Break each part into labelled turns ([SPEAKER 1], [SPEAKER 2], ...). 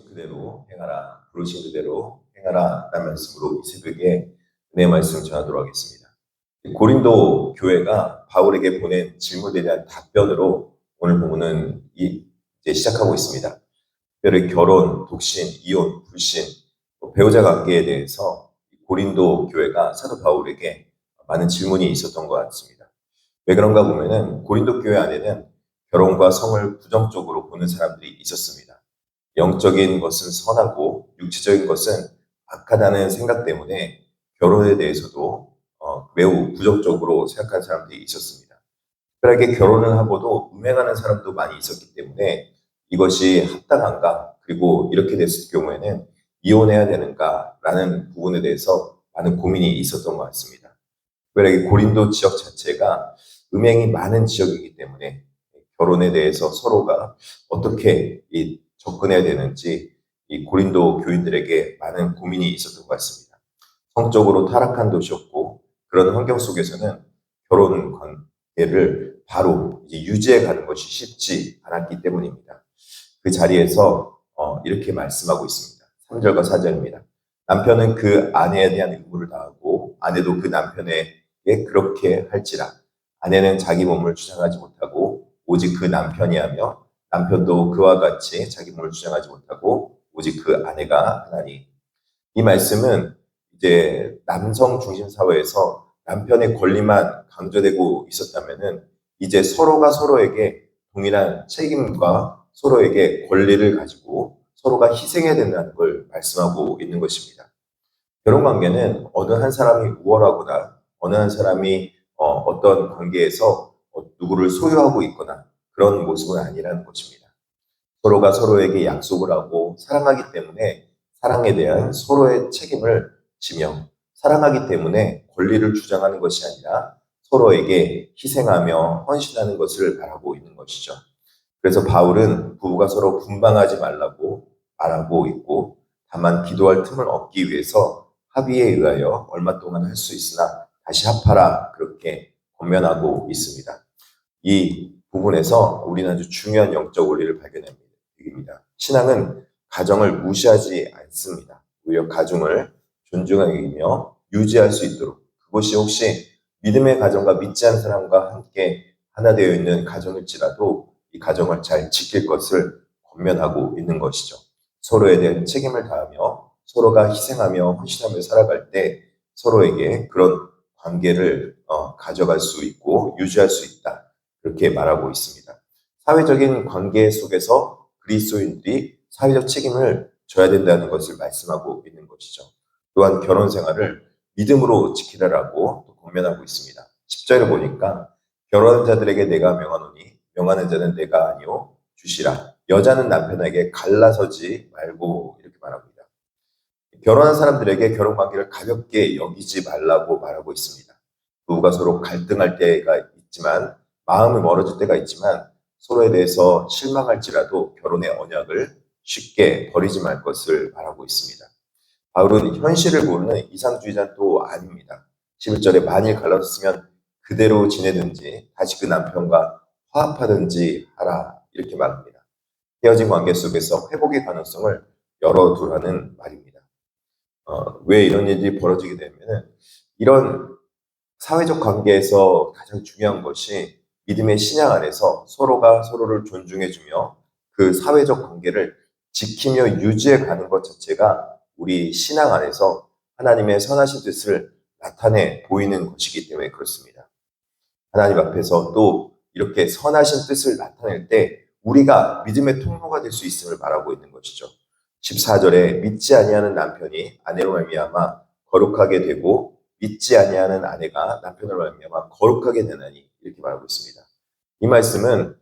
[SPEAKER 1] 그대로 행하라, 부르신 그대로 행하라 라는 말씀으로 이 새벽에 은혜 말씀 전하도록 하겠습니다. 고린도 교회가 바울에게 보낸 질문에 대한 답변으로 오늘 본문은 이제 시작하고 있습니다. 특별히 결혼, 독신, 이혼, 불신, 배우자 관계에 대해서 고린도 교회가 사도 바울에게 많은 질문이 있었던 것 같습니다. 왜 그런가 보면은 고린도 교회 안에는 결혼과 성을 부정적으로 보는 사람들이 있었습니다. 영적인 것은 선하고 육체적인 것은 악하다는 생각 때문에 결혼에 대해서도 매우 부정적으로 생각하는 사람들이 있었습니다. 특별하게 결혼을 하고도 음행하는 사람도 많이 있었기 때문에 이것이 합당한가, 그리고 이렇게 됐을 경우에는 이혼해야 되는가라는 부분에 대해서 많은 고민이 있었던 것 같습니다. 특별하게 고린도 지역 자체가 음행이 많은 지역이기 때문에 결혼에 대해서 서로가 어떻게 접근해야 되는지 이 고린도 교인들에게 많은 고민이 있었던 것 같습니다. 성적으로 타락한 도시였고, 그런 환경 속에서는 결혼 관계를 바로 이제 유지해 가는 것이 쉽지 않았기 때문입니다. 그 자리에서 이렇게 말씀하고 있습니다. 3절과 4절입니다. 남편은 그 아내에 대한 의무를 다하고 아내도 그 남편에게 그렇게 할지라. 아내는 자기 몸을 주장하지 못하고 오직 그 남편이 하며, 남편도 그와 같이 자기 몸을 주장하지 못하고 오직 그 아내가 하나니. 이 말씀은 이제 남성 중심 사회에서 남편의 권리만 강조되고 있었다면은 이제 서로가 서로에게 동일한 책임과 서로에게 권리를 가지고 서로가 희생해야 된다는 걸 말씀하고 있는 것입니다. 결혼 관계는 어느 한 사람이 우월하거나 어느 한 사람이 어떤 관계에서 누구를 소유하고 있거나 그런 모습은 아니라는 것입니다. 서로가 서로에게 약속을 하고 사랑하기 때문에 사랑에 대한 서로의 책임을 지며, 사랑하기 때문에 권리를 주장하는 것이 아니라 서로에게 희생하며 헌신하는 것을 바라고 있는 것이죠. 그래서 바울은 부부가 서로 분방하지 말라고 말하고 있고, 다만 기도할 틈을 얻기 위해서 합의에 의하여 얼마 동안 할 수 있으나 다시 합하라, 그렇게 권면하고 있습니다. 이 부분에서 우리는 아주 중요한 영적 원리를 발견합니다. 신앙은 가정을 무시하지 않습니다. 오히려 가정을 존중하며 유지할 수 있도록, 그것이 혹시 믿음의 가정과 믿지 않는 사람과 함께 하나 되어 있는 가정일지라도 이 가정을 잘 지킬 것을 권면하고 있는 것이죠. 서로에 대한 책임을 다하며 서로가 희생하며 헌신하며 살아갈 때 서로에게 그런 관계를 가져갈 수 있고 유지할 수 있다, 그렇게 말하고 있습니다. 사회적인 관계 속에서 그리스도인들이 사회적 책임을 져야 된다는 것을 말씀하고 있는 것이죠. 또한 결혼 생활을 믿음으로 지키라라고 권면하고 있습니다. 10절을 보니까 결혼한 자들에게 내가 명하노니 명하는 자는 내가 아니요 주시라. 여자는 남편에게 갈라서지 말고, 이렇게 말합니다. 결혼한 사람들에게 결혼 관계를 가볍게 여기지 말라고 말하고 있습니다. 부부가 서로 갈등할 때가 있지만, 마음이 멀어질 때가 있지만 서로에 대해서 실망할지라도 결혼의 언약을 쉽게 버리지 말 것을 말하고 있습니다. 바울은 현실을 모르는 이상주의자는 또 아닙니다. 11절에 만일 갈라졌으면 그대로 지내든지 다시 그 남편과 화합하든지 하라, 이렇게 말합니다. 헤어진 관계 속에서 회복의 가능성을 열어두라는 말입니다. 왜 이런 일이 벌어지게 되면은, 이런 사회적 관계에서 가장 중요한 것이 믿음의 신앙 안에서 서로가 서로를 존중해주며 그 사회적 관계를 지키며 유지해 가는 것 자체가 우리 신앙 안에서 하나님의 선하신 뜻을 나타내 보이는 것이기 때문에 그렇습니다. 하나님 앞에서 또 이렇게 선하신 뜻을 나타낼 때 우리가 믿음의 통로가 될 수 있음을 말하고 있는 것이죠. 14절에 믿지 아니하는 남편이 아내로 말미암아 거룩하게 되고 믿지 아니하는 아내가 남편으로 말미암아 거룩하게 되나니, 이렇게 말하고 있습니다. 이 말씀은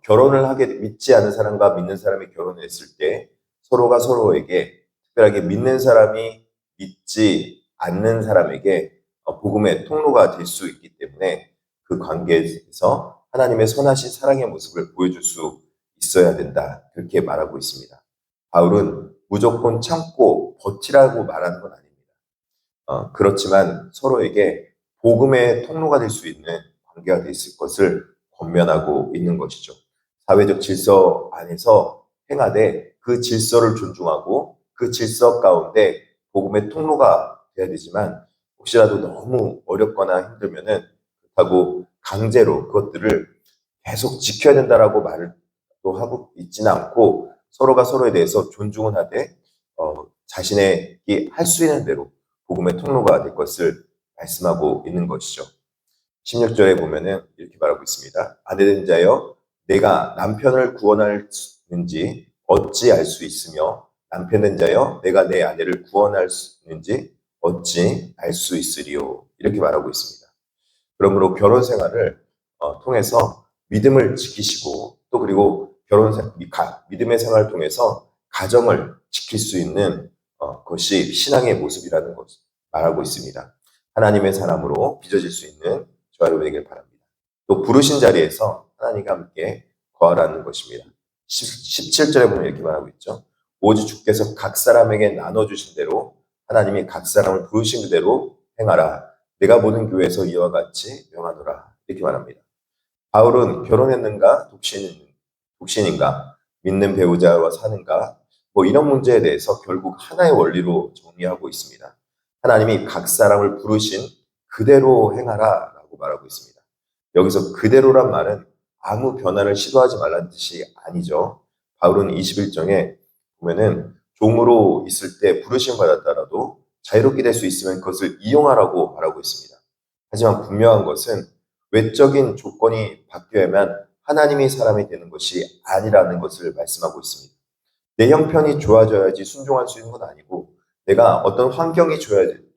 [SPEAKER 1] 결혼을 하게, 믿지 않는 사람과 믿는 사람이 결혼을 했을 때 서로가 서로에게, 특별하게 믿는 사람이 믿지 않는 사람에게 복음의 통로가 될 수 있기 때문에 그 관계에서 하나님의 선하신 사랑의 모습을 보여줄 수 있어야 된다, 그렇게 말하고 있습니다. 바울은 무조건 참고 버티라고 말하는 건 아닙니다. 그렇지만 서로에게 복음의 통로가 될 수 있는 관계가 돼 있을 것을 권면하고 있는 것이죠. 사회적 질서 안에서 행하되 그 질서를 존중하고 그 질서 가운데 복음의 통로가 돼야 되지만 혹시라도 너무 어렵거나 힘들면은 그렇다고 강제로 그것들을 계속 지켜야 된다라고 말을 또 하고 있지는 않고 서로가 서로에 대해서 존중은 하되 자신의 할 수 있는 대로 복음의 통로가 될 것을 말씀하고 있는 것이죠. 16절에 보면은 이렇게 말하고 있습니다. 아내된 자여 내가 남편을 구원할는지 어찌 알 수 있으며 남편된 자여 내가 내 아내를 구원할 수 있는지 어찌 알 수 있으리요. 이렇게 말하고 있습니다. 그러므로 결혼 생활을 통해서 믿음을 지키시고 또 그리고 믿음의 생활을 통해서 가정을 지킬 수 있는 것이 신앙의 모습이라는 것을 말하고 있습니다. 하나님의 사람으로 빚어질 수 있는 저와 여러분 되길 바랍니다. 또 부르신 자리에서 하나님과 함께 거하라는 것입니다. 17절에 보면 이렇게 말하고 있죠. 오직 주께서 각 사람에게 나눠주신 대로 하나님이 각 사람을 부르신 그대로 행하라. 내가 모든 교회에서 이와 같이 명하노라. 이렇게 말합니다. 바울은 결혼했는가 독신인가 믿는 배우자와 사는가 이런 문제에 대해서 결국 하나의 원리로 정리하고 있습니다. 하나님이 각 사람을 부르신 그대로 행하라 라고 말하고 있습니다. 여기서 그대로란 말은 아무 변화를 시도하지 말라는 뜻이 아니죠. 바울은 21장에 보면은 종으로 있을 때 부르심 받았더라도 자유롭게 될 수 있으면 그것을 이용하라고 말하고 있습니다. 하지만 분명한 것은 외적인 조건이 바뀌어야만 하나님이 사람이 되는 것이 아니라는 것을 말씀하고 있습니다. 내 형편이 좋아져야지 순종할 수 있는 건 아니고 내가 어떤 환경이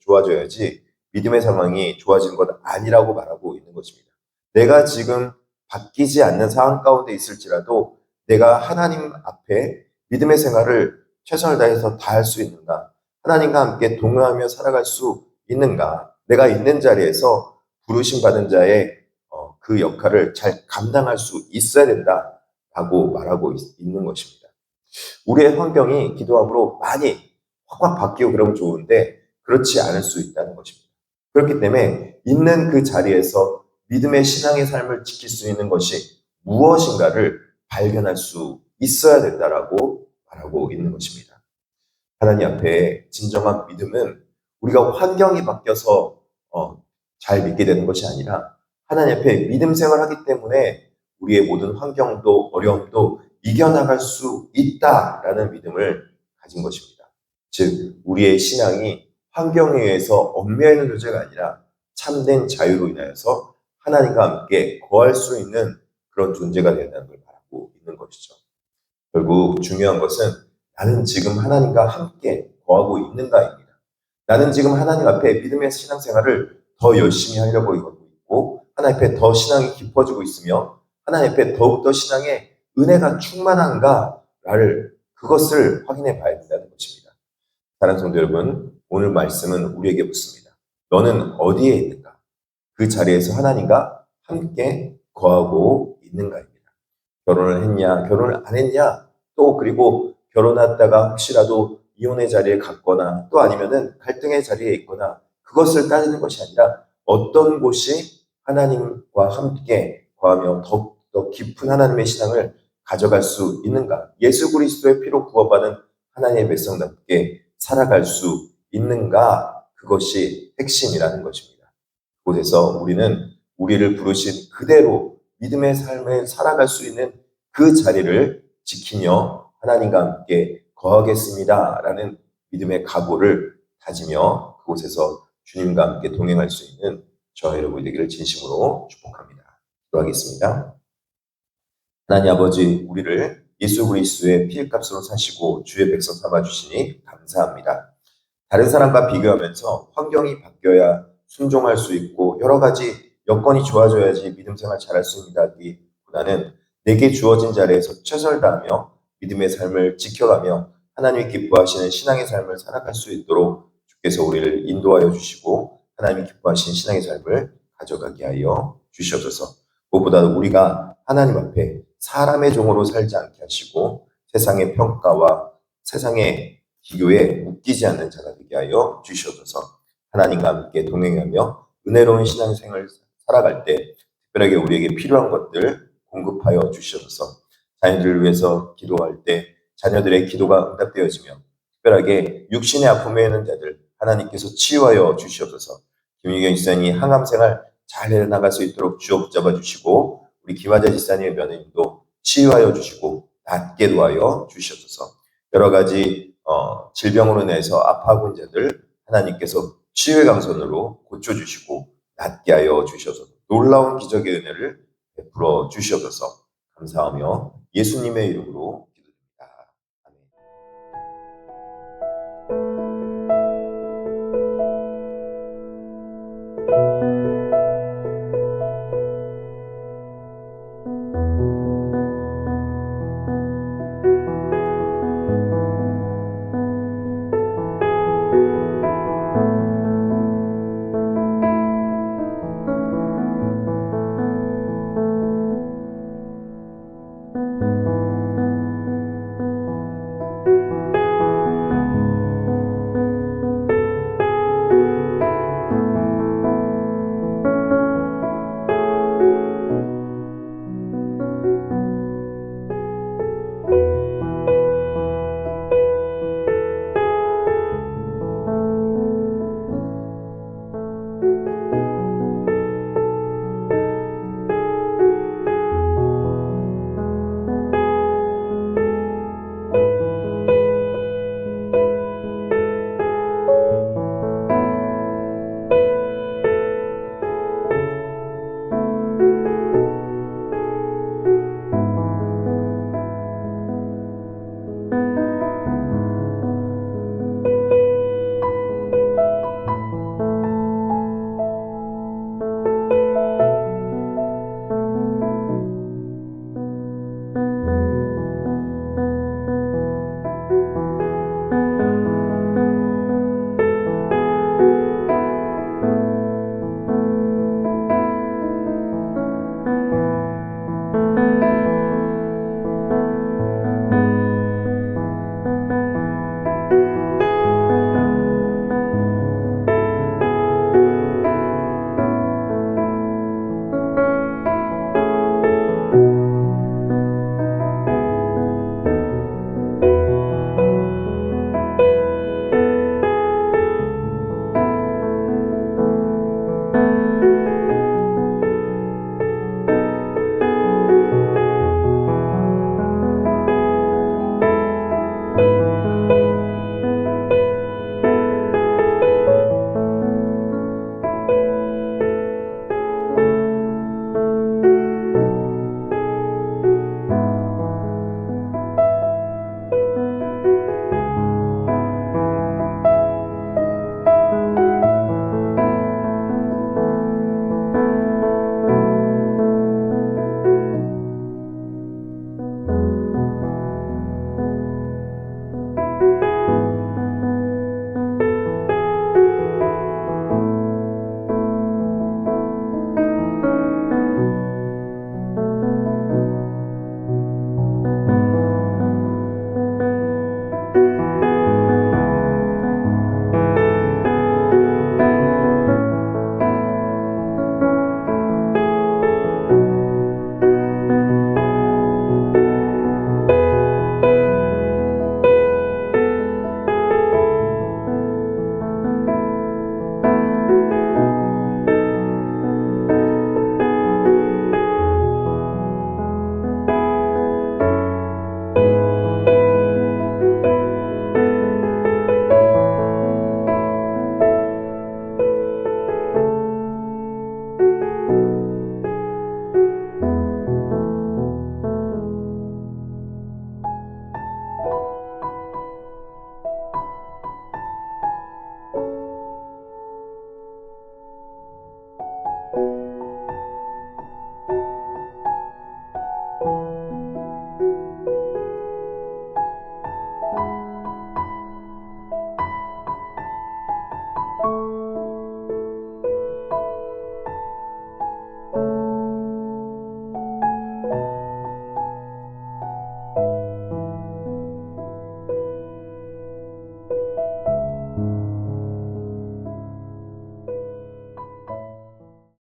[SPEAKER 1] 좋아져야지 믿음의 상황이 좋아지는 것 아니라고 말하고 있는 것입니다. 내가 지금 바뀌지 않는 상황 가운데 있을지라도 내가 하나님 앞에 믿음의 생활을 최선을 다해서 다할 수 있는가? 하나님과 함께 동요하며 살아갈 수 있는가? 내가 있는 자리에서 부르심 받은 자의 그 역할을 잘 감당할 수 있어야 된다라고 말하고 있는 것입니다. 우리의 환경이 기도함으로 많이 확 바뀌고 그러면 좋은데 그렇지 않을 수 있다는 것입니다. 그렇기 때문에 있는 그 자리에서 믿음의 신앙의 삶을 지킬 수 있는 것이 무엇인가를 발견할 수 있어야 된다라고 말하고 있는 것입니다. 하나님 앞에 진정한 믿음은 우리가 환경이 바뀌어서 잘 믿게 되는 것이 아니라 하나님 앞에 믿음 생활하기 때문에 우리의 모든 환경도 어려움도 이겨나갈 수 있다라는 믿음을 가진 것입니다. 즉 우리의 신앙이 환경에 의해서 얽매여 있는 존재가 아니라 참된 자유로 인하여서 하나님과 함께 거할 수 있는 그런 존재가 된다는 걸 말하고 있는 것이죠. 결국 중요한 것은 나는 지금 하나님과 함께 거하고 있는가입니다. 나는 지금 하나님 앞에 믿음의 신앙생활을 더 열심히 하려고 하고 있고 하나님 앞에 더 신앙이 깊어지고 있으며 하나님 앞에 더욱더 신앙의 은혜가 충만한가를 그것을 확인해 봐야 된다는 것입니다. 사랑하는 성도 여러분, 오늘 말씀은 우리에게 묻습니다. 너는 어디에 있는가? 그 자리에서 하나님과 함께 거하고 있는가입니다. 결혼을 했냐, 결혼을 안 했냐, 또 그리고 결혼했다가 혹시라도 이혼의 자리에 갔거나 또 아니면은 갈등의 자리에 있거나 그것을 따지는 것이 아니라 어떤 곳이 하나님과 함께 거하며 더욱더 깊은 하나님의 신앙을 가져갈 수 있는가? 예수 그리스도의 피로 구원받은 하나님의 백성답게 살아갈 수 있는가? 그것이 핵심이라는 것입니다. 그곳에서 우리는 우리를 부르신 그대로 믿음의 삶을 살아갈 수 있는 그 자리를 지키며 하나님과 함께 거하겠습니다라는 믿음의 각오를 다지며 그곳에서 주님과 함께 동행할 수 있는 저와 여러분이 되기를 진심으로 축복합니다. 기도하겠습니다. 하나님 아버지, 우리를 예수 그리스도의 피값으로 사시고 주의 백성 삼아주시니 감사합니다. 다른 사람과 비교하면서 환경이 바뀌어야 순종할 수 있고 여러 가지 여건이 좋아져야지 믿음 생활 잘할 수 있다기보다는 내게 주어진 자리에서 최선을 다하며 믿음의 삶을 지켜가며 하나님이 기뻐하시는 신앙의 삶을 살아갈 수 있도록 주께서 우리를 인도하여 주시고 하나님이 기뻐하시는 신앙의 삶을 가져가게 하여 주시옵소서. 무엇보다도 우리가 하나님 앞에 사람의 종으로 살지 않게 하시고 세상의 평가와 세상의 기교에 묶이지 않는 자가 되게 하여 주시옵소서. 하나님과 함께 동행하며 은혜로운 신앙생활을 살아갈 때 특별하게 우리에게 필요한 것들 공급하여 주시옵소서. 자녀들을 위해서 기도할 때 자녀들의 기도가 응답되어지며 특별하게 육신의 아픔에 있는 자들 하나님께서 치유하여 주시옵소서. 김유경 지사님이 항암 생활 잘 해나갈 수 있도록 주업 잡아 주시고 우리 김화자 지사님의 며느님도 치유하여 주시고 낫게 도하여 주시옵소서. 여러 가지 질병으로 인해서 아파하고 있는 자들 하나님께서 치유의 강선으로 고쳐주시고 낫게 하여 주셔서 놀라운 기적의 은혜를 베풀어 주시옵소서. 감사하며 예수님의 이름으로